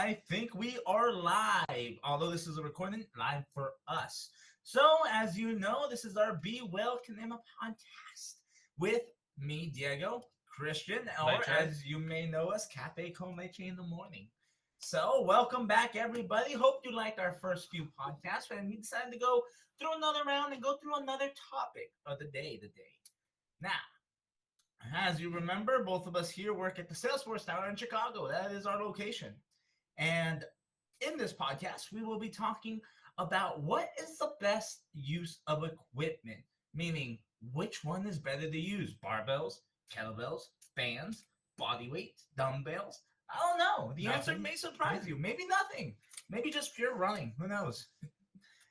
I think we are live, although this is a recording live for us. So, as you know, this is our Be Well Kanema podcast with me, Diego, Christian, or Leche. as you may know us, Cafe Con Leche in the morning. So, welcome back, everybody. Hope you liked our first few podcasts, and we decided to go through another round and go through another topic of the day today. Now, as you remember, both of us here work at the Salesforce Tower in Chicago. That is our location. And in this podcast, we will be talking about what is the best use of equipment, meaning which one is better to use, barbells, kettlebells, bands, body weights, dumbbells. I don't know. The answer may surprise you. Maybe nothing. Maybe just pure running. Who knows?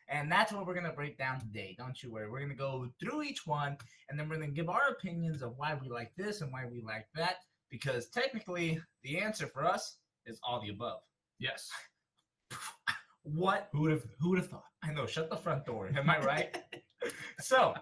And that's what we're going to break down today. Don't you worry. We're going to go through each one, and then we're going to give our opinions of why we like this and why we like that, because technically the answer for us is all the above. Yes. What? Who would have thought? I know. Shut the front door. Am I right? So,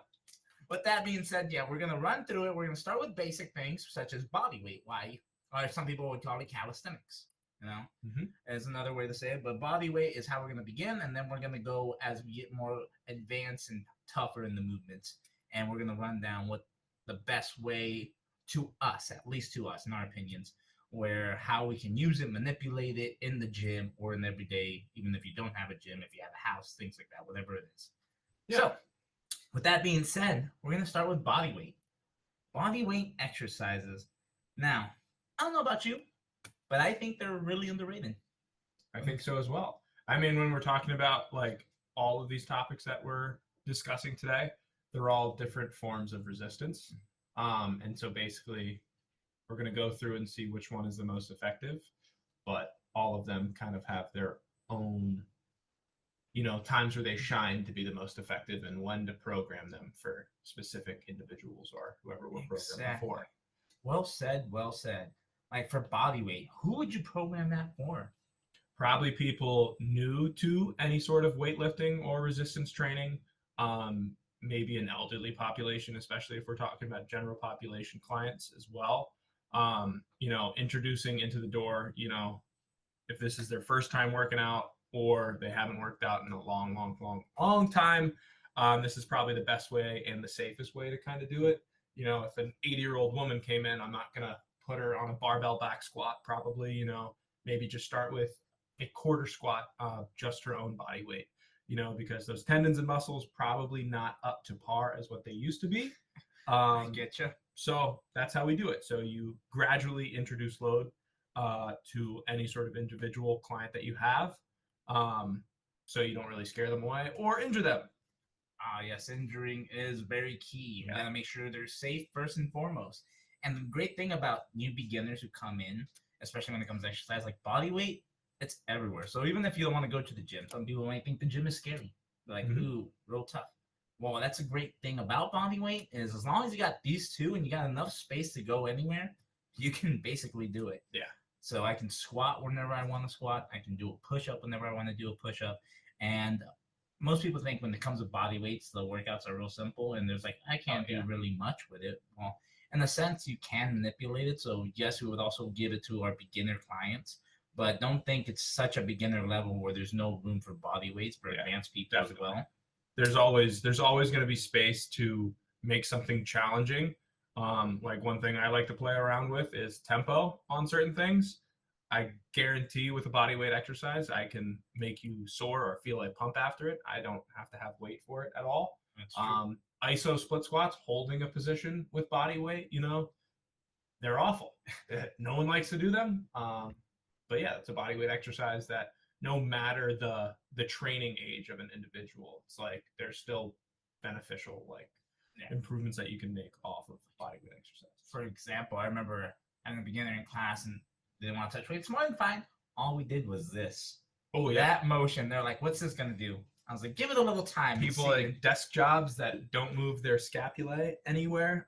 with that being said, yeah, we're going to run through it. We're going to start with basic things such as body weight. Why? Or some people would call it calisthenics. You know, is another way to say it. But body weight is how we're going to begin, and then we're going to go as we get more advanced and tougher in the movements, and we're going to run down what the best way to us, at least to us, in our opinions, where how we can use it, manipulate it in the gym or in everyday, even if you don't have a gym, if you have a house, things like that, whatever it is. Yeah. So, with that being said, we're going to start with body weight. Body weight exercises. Now, I don't know about you, but I think they're really underrated. I think so as well. I mean, when we're talking about like all of these topics that we're discussing today, they're all different forms of resistance. And so basically, we're going to go through and see which one is the most effective, but all of them kind of have their own, times where they shine to be the most effective and when to program them for specific individuals or whoever we're programming for. Well said, well said. Like for body weight, who would you program that for? Probably people new to any sort of weightlifting or resistance training. Maybe an elderly population, especially if we're talking about general population clients as well. Introducing into the door, if this is their first time working out or they haven't worked out in a long time, this is probably the best way and the safest way to kind of do it. If an 80-year-old woman came in, I'm not going to put her on a barbell back squat, probably, maybe just start with a quarter squat of just her own body weight, because those tendons and muscles probably not up to par as what they used to be. I get you. So that's how we do it. So you gradually introduce load to any sort of individual client that you have, so you don't really scare them away or injure them. Yes, injuring is very key. You gotta make sure they're safe first and foremost. And the great thing about new beginners who come in, especially when it comes to exercise, like body weight, it's everywhere. So even if you don't want to go to the gym, some people might think the gym is scary. They're like, ooh, real tough. Well, that's a great thing about body weight is as long as you got these two and you got enough space to go anywhere, you can basically do it. Yeah. So I can squat whenever I want to squat. I can do a push-up whenever I want to do a push-up. And most people think when it comes to body weights, the workouts are real simple. And there's like, I can't do really much with it. Well, in a sense, you can manipulate it. So yes, we would also give it to our beginner clients, but don't think it's such a beginner level where there's no room for body weights for advanced people as well. There's always going to be space to make something challenging. Like one thing I like to play around with is tempo on certain things. I guarantee you with a body weight exercise, I can make you sore or feel a pump after it. I don't have to have weight for it at all. That's true. ISO split squats, holding a position with body weight, they're awful. No one likes to do them. But yeah, it's a body weight exercise that no matter the training age of an individual, it's like there's still beneficial improvements that you can make off of body weight exercise. For example, I remember having a beginner in class and they didn't want to touch weights. More than fine. All we did was this. Oh yeah. That motion. They're like, what's this going to do? I was like, give it a little time. People at desk jobs that don't move their scapulae anywhere.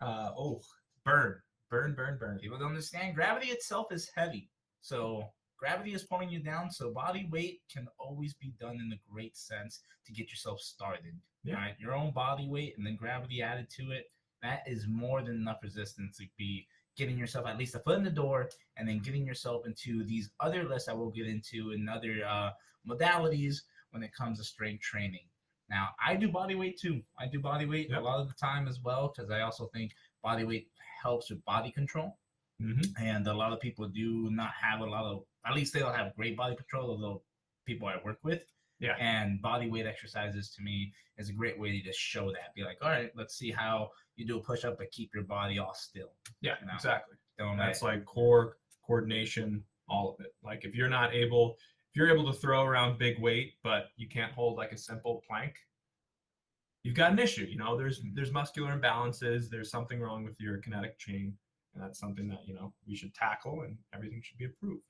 Burn. People don't understand. Gravity itself is heavy. So gravity is pulling you down. So body weight can always be done in a great sense to get yourself started. Yeah. Right? Your own body weight and then gravity added to it. That is more than enough resistance to be getting yourself at least a foot in the door, and then getting yourself into these other lists that we'll get into in other modalities when it comes to strength training. Now, I do body weight too. I do body weight a lot of the time as well because I also think body weight helps with body control. And a lot of people do not have a lot of, at least they don't have great body control, although people I work with. Yeah. And body weight exercises to me is a great way to just show that. Be like, all right, let's see how you do a push up, but keep your body all still. Yeah, you know? exactly. Don't That's like core coordination, all of it. Like if you're able to throw around big weight, but you can't hold like a simple plank, you've got an issue. You know, there's muscular imbalances. There's something wrong with your kinetic chain, and that's something that we should tackle, and everything should be improved.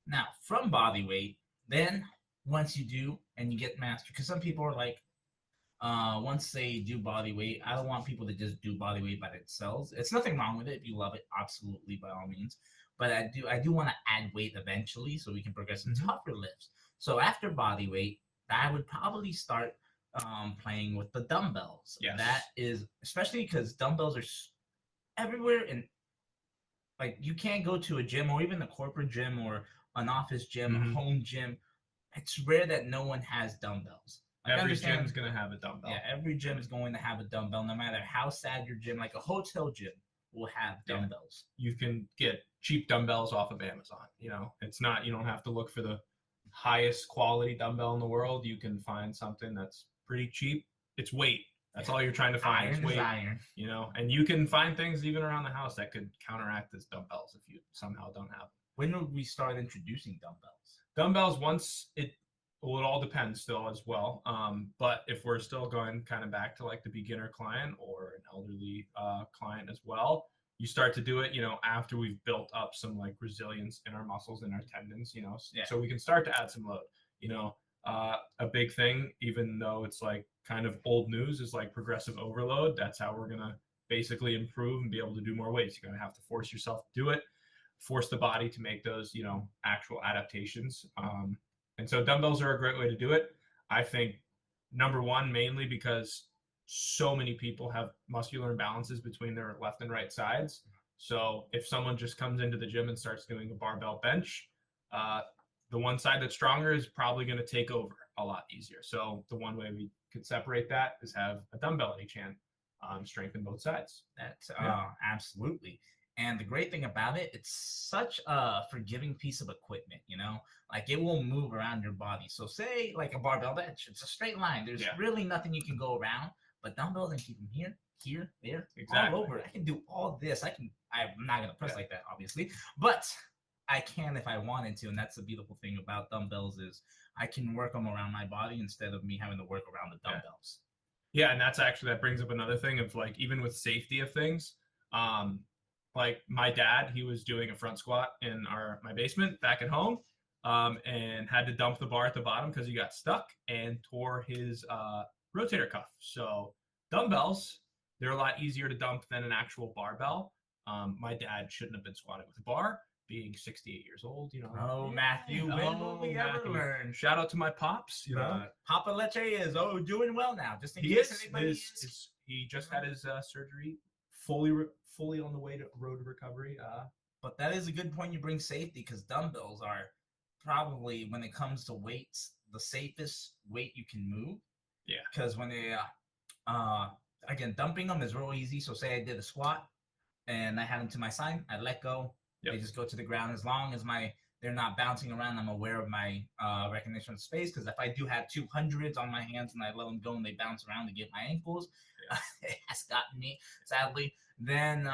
Now, from body weight, then once you do and you get mastered, because some people are like, once they do body weight, I don't want people to just do body weight by themselves. It's nothing wrong with it if you love it, absolutely by all means. But I do want to add weight eventually so we can progress in tougher lifts. So after body weight, I would probably start playing with the dumbbells. Yes. That is especially because dumbbells are everywhere, and like you can't go to a gym or even a corporate gym or an office gym, a home gym. It's rare that no one has dumbbells. Like every gym's going to have a dumbbell. Yeah, every gym is going to have a dumbbell, no matter how sad your gym, like a hotel gym will have dumbbells. You can get cheap dumbbells off of Amazon. It's not, you don't have to look for the highest quality dumbbell in the world. You can find something that's pretty cheap. It's weight. That's all you're trying to find. Iron is weight. Is iron. And you can find things even around the house that could counteract this dumbbells if you somehow don't have them. When would we start introducing dumbbells? Dumbbells, it all depends still as well. But if we're still going kind of back to like the beginner client or an elderly client as well, you start to do it, after we've built up some like resilience in our muscles and our tendons, so we can start to add some load. A big thing, even though it's like kind of old news, is like progressive overload. That's how we're gonna basically improve and be able to do more weights. You're gonna have to force yourself to do it, force the body to make those, actual adaptations. And so dumbbells are a great way to do it. I think number one, mainly because so many people have muscular imbalances between their left and right sides. So if someone just comes into the gym and starts doing a barbell bench, the one side that's stronger is probably going to take over a lot easier. So the one way we could separate that is have a dumbbell in each hand, strengthen both sides. That's absolutely. And the great thing about it, it's such a forgiving piece of equipment, like it will move around your body. So say like a barbell bench, it's a straight line. There's really nothing you can go around, but dumbbells, and keep them here, there, all over. I can do all this. I'm not going to press like that, obviously, but I can if I wanted to. And that's the beautiful thing about dumbbells is I can work them around my body instead of me having to work around the dumbbells. Yeah. And that brings up another thing of like, even with safety of things, like my dad, he was doing a front squat in my basement back at home, and had to dump the bar at the bottom because he got stuck and tore his rotator cuff. So dumbbells, they're a lot easier to dump than an actual barbell. My dad shouldn't have been squatting with a bar, being 68 years old. Matthew, when will we ever learn? Shout out to my pops. Papa Leche is doing well now. Just in he case is. anybody He just had his surgery. Fully on the way to road to recovery. But that is a good point you bring, safety, because dumbbells are probably, when it comes to weights, the safest weight you can move. Yeah. Because when they, again, dumping them is real easy. So say I did a squat and I had them to my side, I let go. Yep. They just go to the ground. As long as they're not bouncing around, I'm aware of my recognition of space. Because if I do have 200s on my hands and I let them go and they bounce around to get my ankles, it has gotten me, sadly. Then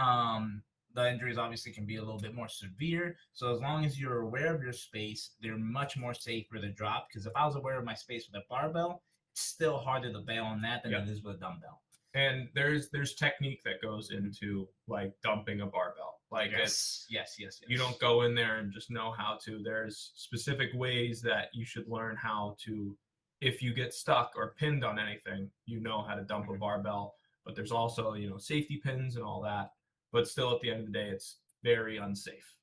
the injuries obviously can be a little bit more severe. So as long as you're aware of your space, they're much more safer to drop. Because if I was aware of my space with a barbell, it's still harder to bail on that than it is with a dumbbell. And there's technique that goes into like dumping a barbell. Like yes. You don't go in there and just know how to. There's specific ways that you should learn how to. If you get stuck or pinned on anything, you know how to dump a barbell. But there's also, safety pins and all that. But still, at the end of the day, it's very unsafe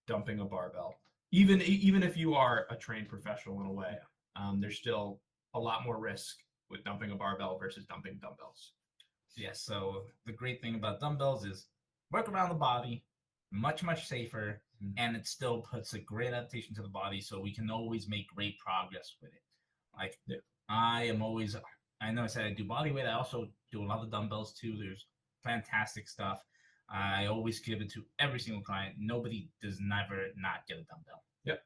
dumping a barbell. Even if you are a trained professional in a way, there's still a lot more risk with dumping a barbell versus dumping dumbbells. Yeah, so the great thing about dumbbells is work around the body, much safer, Mhm. and it still puts a great adaptation to the body, so we can always make great progress with it. Like Yeah. I am always, I know I said I do body weight. I also do a lot of dumbbells too. There's fantastic stuff. I always give it to every single client. Nobody does never not get a dumbbell. Yep.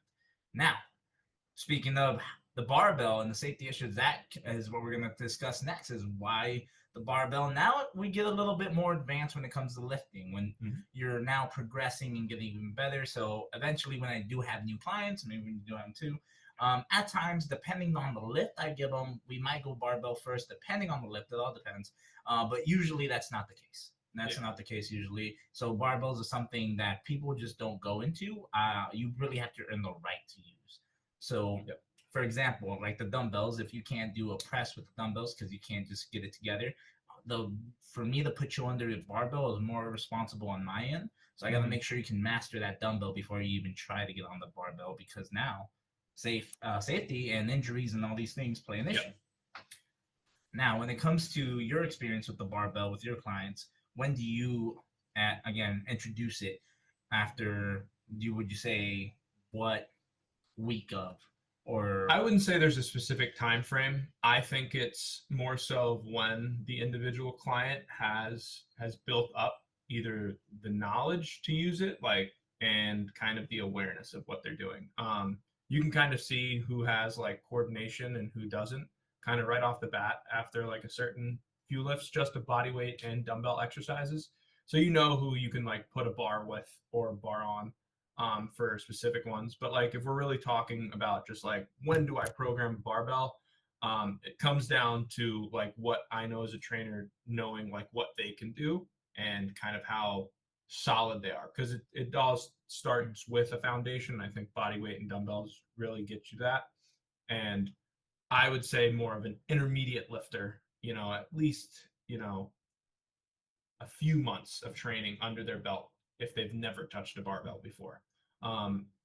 Now, speaking of the barbell and the safety issues, that is what we're going to discuss next. Is why the barbell. Now we get a little bit more advanced when it comes to lifting. When you're now progressing and getting even better. So eventually, when I do have new clients, maybe we do have them too. At times, depending on the lift I give them, we might go barbell first, depending on the lift. It all depends. But usually, that's not the case. That's not the case usually. So barbells is something that people just don't go into. You really have to earn the right to use. So, for example, like the dumbbells, if you can't do a press with the dumbbells because you can't just get it together, for me to put you under a barbell is more responsible on my end. So I got to make sure you can master that dumbbell before you even try to get on the barbell, because now safety and injuries and all these things play an issue. Now, when it comes to your experience with the barbell with your clients, when do you, again, introduce it? After would you say what week of, or I wouldn't say there's a specific time frame. I think it's more so of when the individual client has built up either the knowledge to use it, like, and kind of the awareness of what they're doing. You can kind of see who has like coordination and who doesn't, kind of right off the bat after like a certain few lifts, just of body weight and dumbbell exercises. So you know who you can like put a bar with or a bar on, for specific ones. But like if we're really talking about just like when do I program a barbell, it comes down to like what I know as a trainer, knowing like what they can do and kind of how solid they are, because it does starts with a foundation. I think body weight and dumbbells really get you that. And I would say more of an intermediate lifter, at least, a few months of training under their belt if they've never touched a barbell before.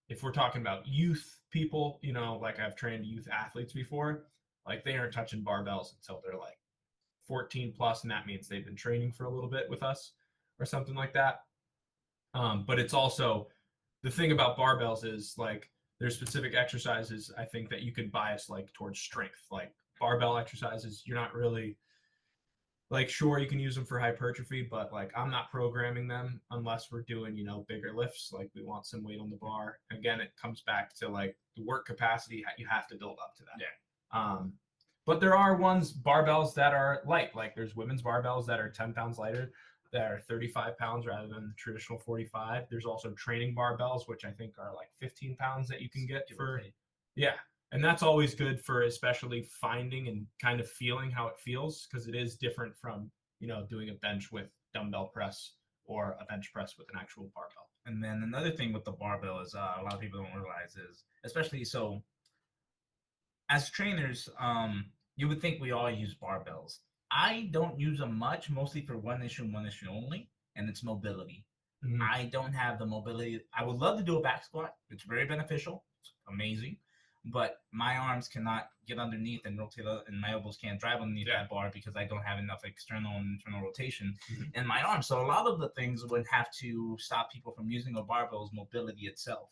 If we're talking about youth people, like I've trained youth athletes before, like they aren't touching barbells until they're like 14 plus, and that means they've been training for a little bit with us or something like that. But it's also, the thing about barbells is like there's specific exercises I think that you can bias like towards strength. Like barbell exercises, you're not really like, sure, you can use them for hypertrophy, but like I'm not programming them unless we're doing, bigger lifts. Like we want some weight on the bar. Again, it comes back to like the work capacity. You have to build up to that. But there are barbells that are light. Like there's women's barbells that are 10 pounds lighter, that are 35 pounds rather than the traditional 45. There's also training barbells, which I think are like 15 pounds that you can get for, and that's always good for especially finding and kind of feeling how it feels, because it is different from, doing a bench with dumbbell press or a bench press with an actual barbell. And then another thing with the barbell is a lot of people don't realize is, especially so as trainers, you would think we all use barbells. I don't use them much, mostly for one issue only, and it's mobility. I don't have the mobility. I would love to do a back squat. It's very beneficial. It's amazing. But my arms cannot get underneath and rotate, and my elbows can't drive underneath that bar because I don't have enough external and internal rotation in my arms. So a lot of the things would have to stop people from using a barbell is mobility itself.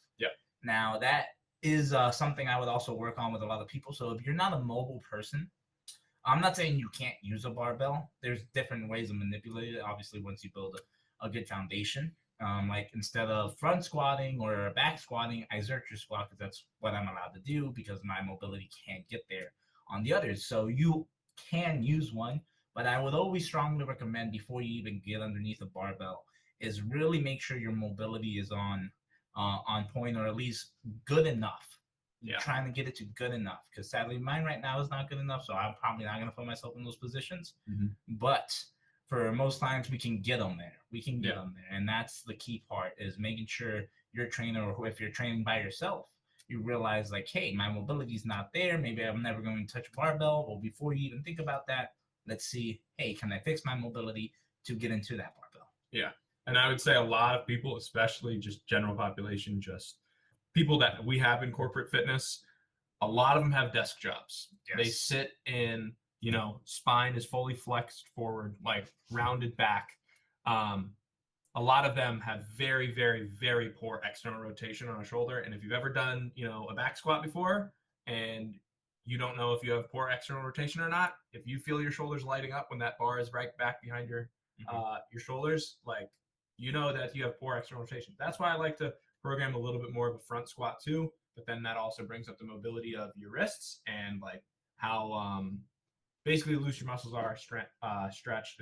Now that is something I would also work on with a lot of people. So if you're not a mobile person, I'm not saying you can't use a barbell. There's different ways of manipulating it. Obviously, once you build a good foundation. Like instead of front squatting or back squatting, I xerxer squat because that's what I'm allowed to do because my mobility can't get there on the others. So you can use one, but I would always strongly recommend before you even get underneath a barbell is really make sure your mobility is on point, or at least good enough. Trying to get it to good enough, because sadly mine right now is not good enough, so I'm probably not going to put myself in those positions. But for most times we can get them there. We can get them there. And that's the key part, is making sure your trainer, or if you're training by yourself, you realize like, hey, my mobility is not there. Maybe I'm never going to touch a barbell. Well, before you even think about that, let's see, hey, can I fix my mobility to get into that barbell? Yeah. And I would say a lot of people, especially just general population, just people that we have in corporate fitness, a lot of them have desk jobs. They sit in, spine is fully flexed forward, like rounded back. a lot of them have very, very, very poor external rotation on a shoulder. And if you've ever done, a back squat before and you don't know if you have poor external rotation or not, if you feel your shoulders lighting up when that bar is right back behind your shoulders, like you know that you have poor external rotation. That's why I like to program a little bit more of a front squat too. But then that also brings up the mobility of your wrists and like how basically loose your muscles are stretched.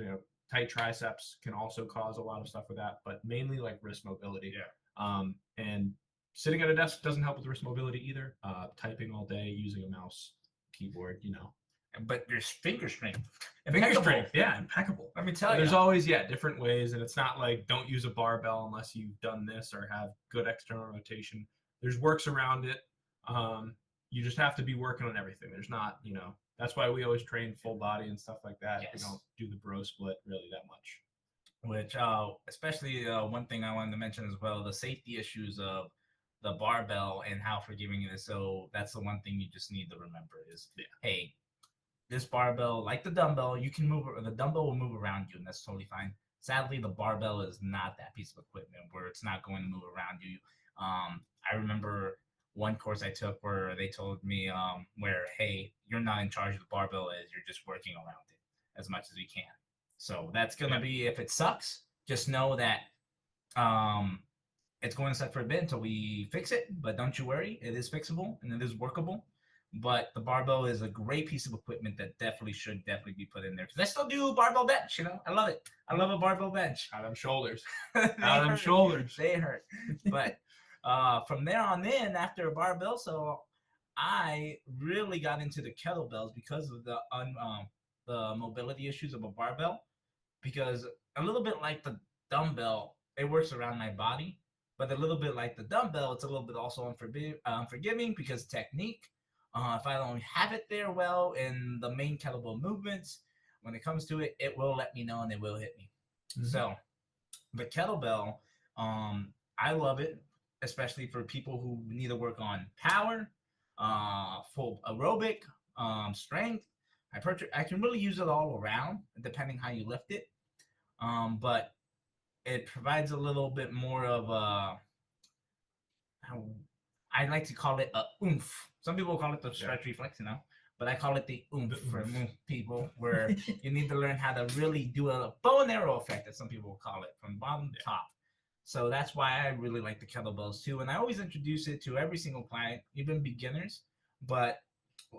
Tight triceps can also cause a lot of stuff with that, but mainly like wrist mobility. And sitting at a desk doesn't help with wrist mobility either. Typing all day using a mouse, keyboard, But your finger strength, finger strength, yeah, impeccable. Let me tell you, there's always different ways, and it's not like don't use a barbell unless you've done this or have good external rotation. There's works around it. You just have to be working on everything. There's not, that's why we always train full body and stuff like that. Yes. We don't do the bro split really that much. Which, especially one thing I wanted to mention as well, the safety issues of the barbell and how forgiving it is. So that's the one thing you just need to remember is, hey, this barbell, like the dumbbell, you can move, the dumbbell will move around you, and that's totally fine. Sadly, the barbell is not that piece of equipment where it's not going to move around you. I remember one course I took where they told me where, hey, you're not in charge of the barbell, as you're just working around it as much as you can. So that's going to be, if it sucks, just know that it's going to suck for a bit until we fix it. But don't you worry, it is fixable and it is workable. But the barbell is a great piece of equipment that should be put in there. Because I still do barbell bench, I love it. I love a barbell bench. Out of them shoulders. Out of them shoulders. They hurt. But from there on in, after a barbell, so I really got into the kettlebells because of the mobility issues of a barbell. Because a little bit like the dumbbell, it works around my body. But a little bit like the dumbbell, it's a little bit also unforgiving because technique. If I don't have it there well in the main kettlebell movements, when it comes to it, it will let me know and it will hit me. Mm-hmm. So the kettlebell, I love it, especially for people who need to work on power, full aerobic, strength. I can really use it all around, depending how you lift it. But it provides a little bit more of I like to call it a oomph. Some people call it the stretch reflex, but I call it the oomph for people, where you need to learn how to really do a bow and arrow effect, as some people will call it, from bottom to top. So that's why I really like the kettlebells too. And I always introduce it to every single client, even beginners, but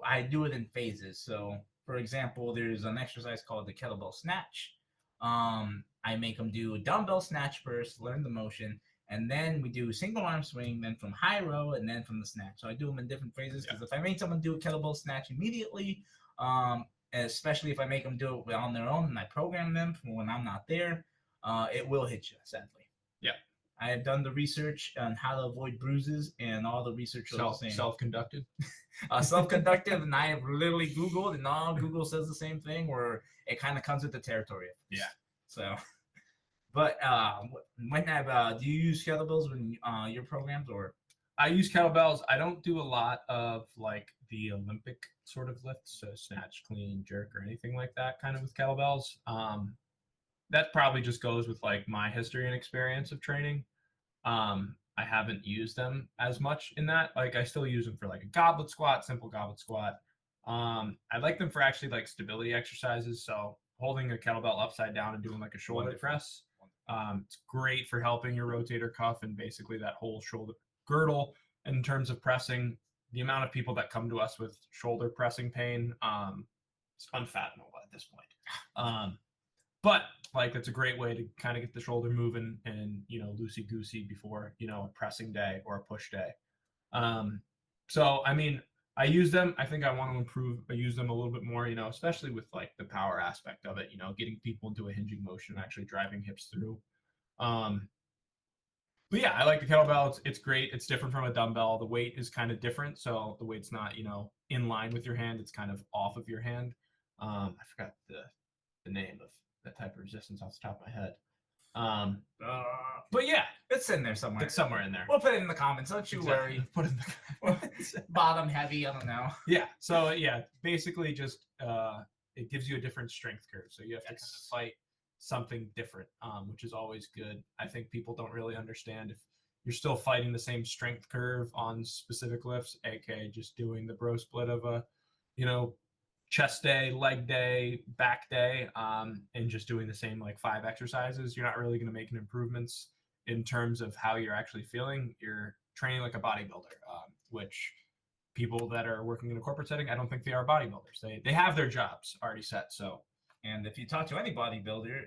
I do it in phases. So for example, there's an exercise called the kettlebell snatch. I make them do a dumbbell snatch first, learn the motion, and then we do single arm swing, then from high row, and then from the snatch. So I do them in different phases, because if I make someone do a kettlebell snatch immediately, especially if I make them do it on their own and I program them from when I'm not there, it will hit you, sadly. Yeah. I have done the research on how to avoid bruises, and all the research is the same. Self-conducted? Self-conducted, and I have literally Googled, and all Google says the same thing, where it kind of comes with the territory. Yeah. So... But do you use kettlebells when your programs, or? I use kettlebells. I don't do a lot of like the Olympic sort of lifts, so snatch, clean, jerk, or anything like that kind of with kettlebells. That probably just goes with like my history and experience of training. I haven't used them as much in that. Like I still use them for like a goblet squat, simple goblet squat. I like them for actually like stability exercises. So holding a kettlebell upside down and doing like a shoulder press. It's great for helping your rotator cuff and basically that whole shoulder girdle. And in terms of pressing, the amount of people that come to us with shoulder pressing pain, it's unfathomable at this point. But like it's a great way to kind of get the shoulder moving and loosey goosey before a pressing day or a push day. So I mean, I use them. I think I want to improve. I use them a little bit more, especially with like the power aspect of it, getting people into a hinging motion, actually driving hips through. But yeah, I like the kettlebell. It's great. It's different from a dumbbell. The weight is kind of different. So the weight's not, in line with your hand. It's kind of off of your hand. I forgot the name of that type of resistance off the top of my head. But yeah, it's in there somewhere. It's somewhere in there. We'll put it in the comments. Don't you worry. Put it in the comments. Bottom heavy. I don't know. Yeah. So yeah, basically just it gives you a different strength curve. So you have to kind of fight something different, which is always good. I think people don't really understand if you're still fighting the same strength curve on specific lifts, aka just doing the bro split of a, you know, chest day, leg day, back day, and just doing the same like 5 exercises. You're not really going to make an improvements in terms of how you're actually feeling. You're training like a bodybuilder, which people that are working in a corporate setting, I don't think they are bodybuilders. They have their jobs already set. So, and if you talk to any bodybuilder,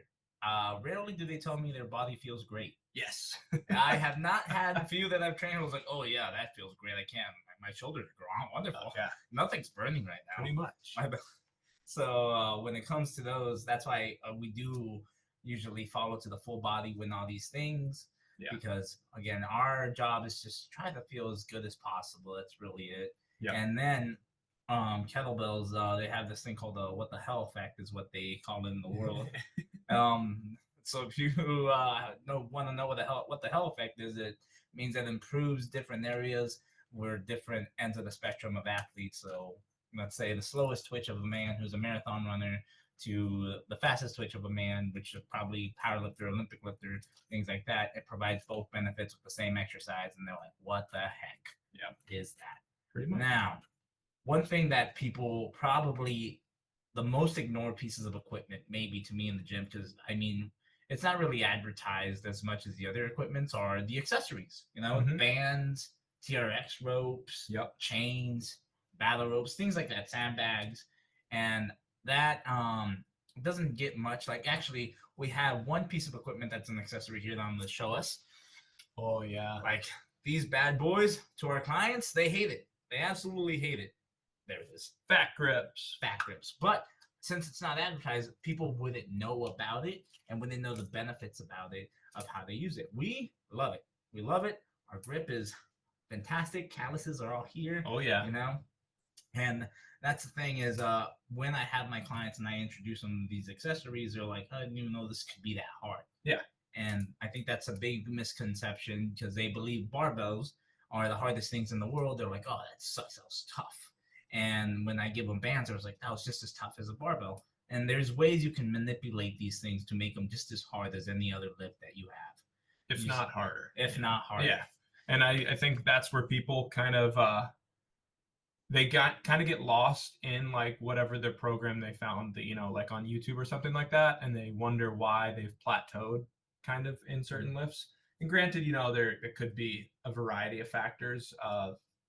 rarely do they tell me their body feels great. yes, I have not had a few that I've trained who was like, oh yeah, that feels great. I can't. My shoulders are growing wonderful. yeah, Nothing's burning right now. pretty much. So when it comes to those, that's why we do usually follow to the full body when all these things. Yeah. Because again, our job is just try to feel as good as possible. That's really it. Yeah. And then kettlebells, they have this thing called the what the hell effect is what they call it in the world. So if you want to know what the hell effect is, it means that it improves different areas where different ends of the spectrum of athletes. So let's say the slowest twitch of a man who's a marathon runner to the fastest twitch of a man, which is probably powerlifter, Olympic lifter, things like that. It provides both benefits with the same exercise, and they're like, "What the heck is that?" Pretty much. Now, one thing that people probably the most ignored pieces of equipment, maybe to me in the gym, because I mean, it's not really advertised as much as the other equipments are the accessories. You know, bands, TRX ropes, chains, battle ropes, things like that, sandbags, and that doesn't get much. Like actually, we have one piece of equipment that's an accessory here that I'm going to show us. Oh yeah, like these bad boys to our clients, they hate it. They absolutely hate it. There it is. Fat grips. Fat grips. But since it's not advertised, people wouldn't know about it and wouldn't know the benefits about it, of how they use it. We love it. We love it. Our grip is fantastic. Calluses are all here. Oh yeah. You know? And that's the thing is when I have my clients and I introduce them to these accessories, they're like, I didn't even know this could be that hard. Yeah. And I think that's a big misconception because they believe barbells are the hardest things in the world. They're like, oh, that sucks. That was tough. And when I give them bands, I was like, that was just as tough as a barbell. And there's ways you can manipulate these things to make them just as hard as any other lift that you have. If not harder. If not harder. Yeah. And I think that's where people kind of they get lost in like whatever their program they found that, you know, like on YouTube or something like that, and they wonder why they've plateaued kind of in certain lifts. And granted, you know, it could be a variety of factors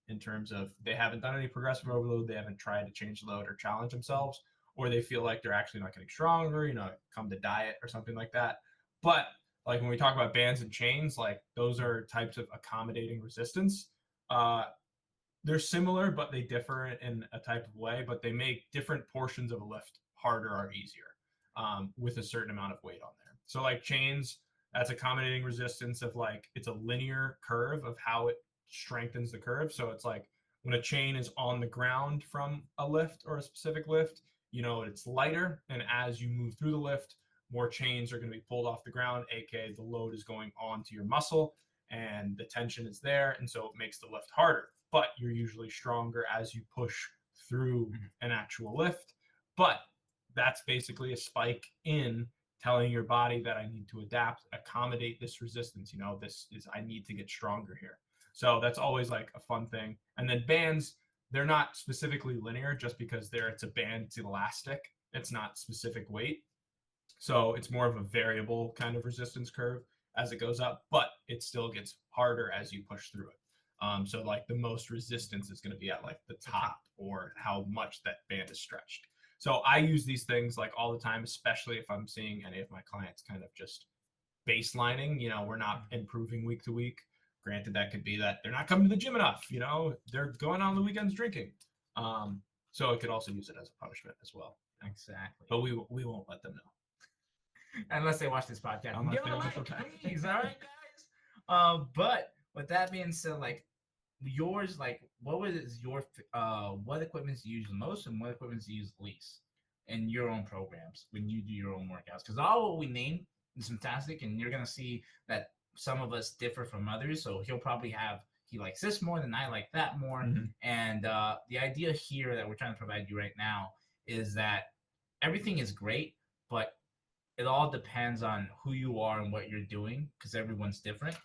in terms of they haven't done any progressive overload, they haven't tried to change load or challenge themselves, or they feel like they're actually not getting stronger, you know, come to diet or something like that. But like when we talk about bands and chains, like those are types of accommodating resistance. They're similar, but they differ in a type of way, but they make different portions of a lift harder or easier with a certain amount of weight on there. So like chains, that's accommodating resistance of like, it's a linear curve of how it strengthens the curve. So it's like when a chain is on the ground from a lift or a specific lift, you know, it's lighter. And as you move through the lift, more chains are going to be pulled off the ground, aka the load is going onto your muscle and the tension is there. And so it makes the lift harder, but you're usually stronger as you push through an actual lift. But that's basically a spike in telling your body that I need to adapt, accommodate this resistance. You know, I need to get stronger here. So that's always like a fun thing. And then bands, they're not specifically linear just because it's a band, it's elastic. It's not specific weight. So it's more of a variable kind of resistance curve as it goes up, but it still gets harder as you push through it. So like the most resistance is going to be at like the top or how much that band is stretched. So I use these things like all the time, especially if I'm seeing any of my clients kind of just baselining, you know, we're not improving week to week. Granted, that could be that they're not coming to the gym enough, you know, they're going on the weekends drinking. So it could also use it as a punishment as well. Exactly. But we won't let them know. Unless they watch this podcast. Unless Give them a like, time. please. All right, guys. But with that being said, like yours, like what equipment do you use the most and what equipment do you use the least in your own programs when you do your own workouts? Because all what we name is fantastic, and you're gonna see that some of us differ from others. So he likes this more than I like that more. And the idea here that we're trying to provide you right now is that everything is great, but it all depends on who you are and what you're doing because everyone's different.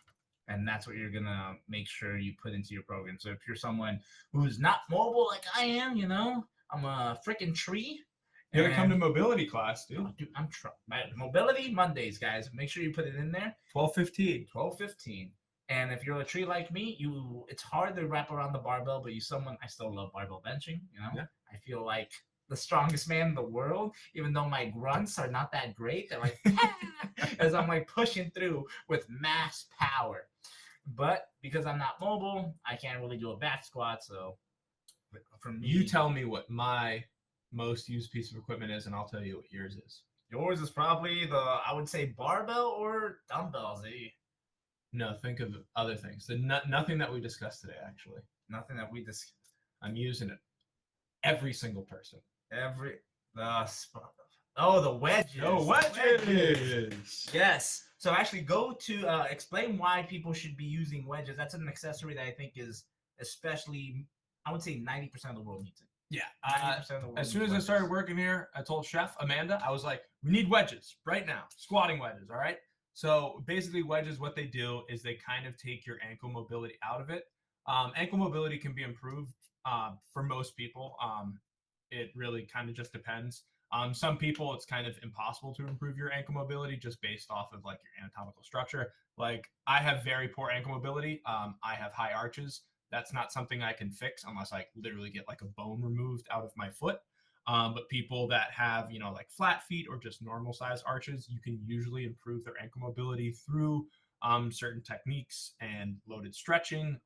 And that's what you're gonna make sure you put into your program. So if you're someone who's not mobile like I am, I'm a freaking tree. You gotta come to mobility class, dude. Oh, dude, I'm mobility Mondays, guys. Make sure you put it in there. 12:15. 12:15. And if you're a tree like me, it's hard to wrap around the barbell, but I still love barbell benching. Yeah. I feel like the strongest man in the world, even though my grunts are not that great. They're like, as I'm like pushing through with mass power. But because I'm not mobile, I can't really do a back squat. So for me, you tell me what my most used piece of equipment is, and I'll tell you what yours is. Yours is probably I would say barbell or dumbbells. No, think of other things. Nothing that we discussed today, actually. Nothing that we discussed. I'm using it. Every single person. The wedges. The wedges. Yes. So actually go to explain why people should be using wedges. That's an accessory that I think is especially, I would say 90% of the world needs it. Yeah. As soon as I started working here, I told Chef Amanda, I was like, we need wedges right now. Squatting wedges, all right? So basically wedges, what they do is they kind of take your ankle mobility out of it. Ankle mobility can be improved for most people. It really kind of just depends. Some people, it's kind of impossible to improve your ankle mobility just based off of like your anatomical structure. Like I have very poor ankle mobility. I have high arches. That's not something I can fix unless I literally get like a bone removed out of my foot. But people that have, like flat feet or just normal size arches, you can usually improve their ankle mobility through certain techniques and loaded stretching.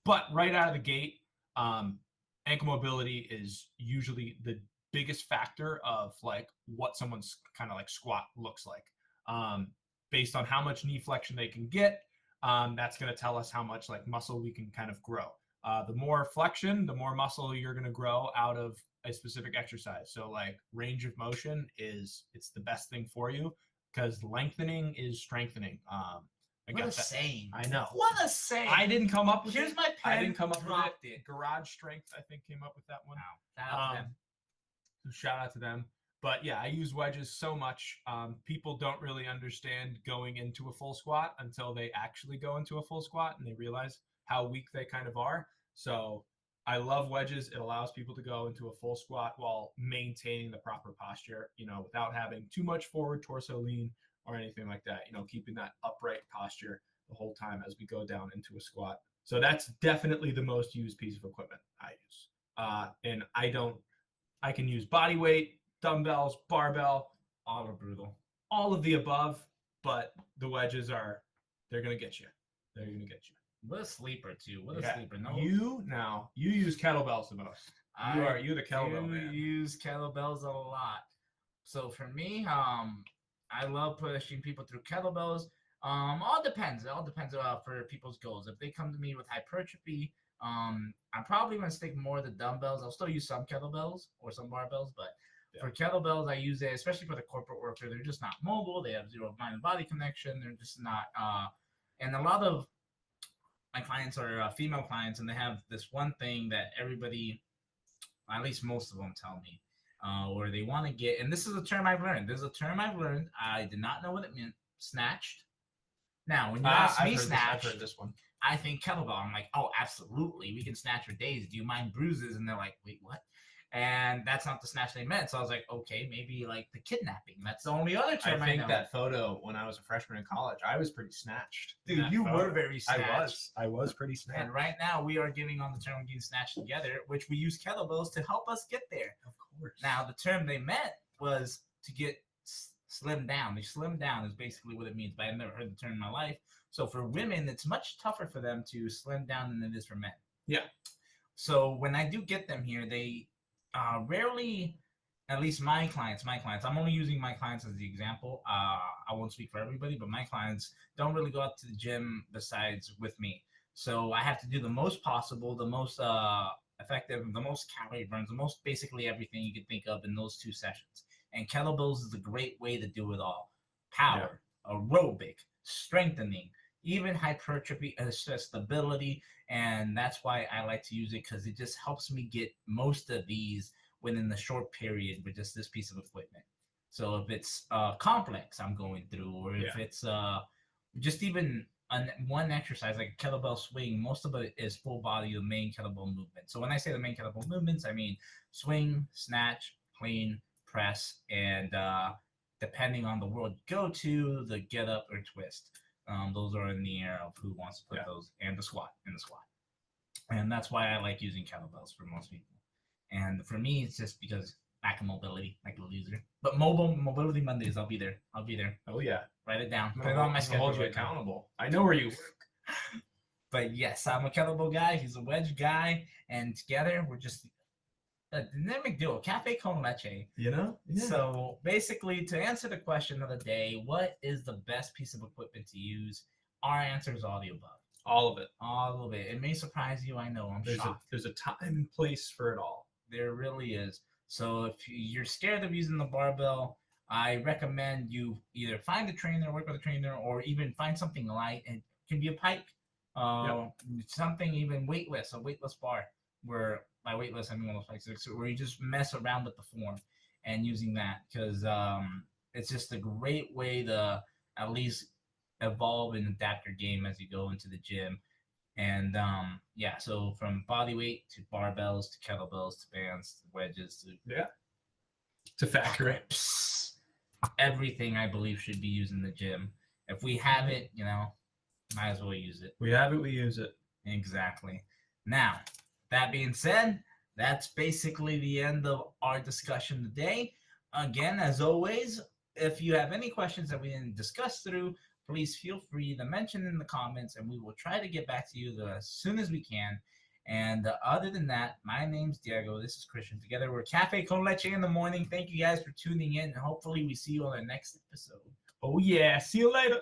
But right out of the gate, ankle mobility is usually the biggest factor of like what someone's kind of like squat looks like. Based on how much knee flexion they can get, that's going to tell us how much like muscle we can kind of grow. The more flexion, the more muscle you're going to grow out of a specific exercise. So like range of motion it's the best thing for you because lengthening is strengthening. What a saying. I know. What a saying. I didn't come up with Here's it. my pen. I didn't come up with it. Garage Strength, I think, came up with that one. Wow. Shout out to them. So shout out to them. But yeah, I use wedges so much. People don't really understand going into a full squat until they actually go into a full squat and they realize how weak they kind of are. So I love wedges. It allows people to go into a full squat while maintaining the proper posture, without having too much forward torso lean or anything like that, keeping that upright posture the whole time as we go down into a squat. So that's definitely the most used piece of equipment I use. And I can use body weight, dumbbells, barbell, all are brutal. All of the above, but the wedges they're going to get you. They're going to get you. What a sleeper too. What a sleeper. No. You use kettlebells the most. You're the kettlebell man. Use kettlebells a lot. So for me, I love pushing people through kettlebells. All depends. It all depends for people's goals. If they come to me with hypertrophy, I'm probably gonna stick more to dumbbells. I'll still use some kettlebells or some barbells, but for kettlebells, I use it especially for the corporate worker. They're just not mobile. They have zero mind and body connection. They're just not. And a lot of my clients are female clients, and they have this one thing that everybody, at least most of them, tell me, where they want to get. And this is a term I've learned. There's a term I've learned. I did not know what it meant. Snatched. Now, when you ask me snatched, I've heard this one. I think kettlebell. I'm like, oh, absolutely. We can snatch for days. Do you mind bruises? And they're like, wait, what? And that's not the snatch they meant. So I was like, okay, maybe like the kidnapping. That's the only other term I think know. that photo when I was a freshman in college, I was pretty snatched. Dude, you were very snatched. I was pretty snatched. And right now we are getting on the term getting snatched together, which we use kettlebells to help us get there. Of course. Now, the term they meant was to get slimmed down. They slim down is basically what it means, but I've never heard the term in my life. So for women, it's much tougher for them to slim down than it is for men. Yeah. So when I do get them here, they rarely, at least my clients, I'm only using my clients as the example. I won't speak for everybody, but my clients don't really go out to the gym besides with me. So I have to do the most possible, the most effective, the most calorie burns, the most basically everything you can think of in those 2 sessions. And kettlebells is a great way to do it all. Power, aerobic, strengthening, even hypertrophy, stability. And that's why I like to use it, because it just helps me get most of these within the short period with just this piece of equipment. So if it's complex I'm going through, or if it's just even one exercise like a kettlebell swing, most of it is full body, the main kettlebell movement. So when I say the main kettlebell movements, I mean swing, snatch, clean, press, and depending on the world you go to, the get up or twist. Those are in the air of who wants to put those, and the squat, and that's why I like using kettlebells for most people. And for me, it's just because lack of mobility, like a loser. But mobility Mondays, I'll be there. Oh yeah, write it down. I'm Put it gonna on my schedule. hold you accountable. I know where you work. But yes, I'm a kettlebell guy. He's a wedge guy, and together we're just a dynamic duo, cafe con leche. You know? Yeah. So basically, to answer the question of the day, what is the best piece of equipment to use? Our answer is all the above. All of it. All of it. It may surprise you. I know. I'm shocked. There's a time and place for it all. There really is. So if you're scared of using the barbell, I recommend you either find a trainer, work with a trainer, or even find something light. It can be a pike, something even weightless, a weightless bar. Where by weightless I mean one of those pikes where you just mess around with the form and using that, because it's just a great way to at least evolve and adapt your game as you go into the gym. And so from body weight to barbells to kettlebells to bands to wedges to fat grips, everything I believe should be used in the gym. If we have it, might as well use it. We have it, we use it. Exactly. Now, that being said, that's basically the end of our discussion today. Again, as always, if you have any questions that we didn't discuss through, please feel free to mention in the comments, and we will try to get back to you as soon as we can. And other than that, my name's Diego. This is Christian. Together, we're Cafe Con Leche in the morning. Thank you guys for tuning in, and hopefully we see you on the next episode. Oh, yeah. See you later.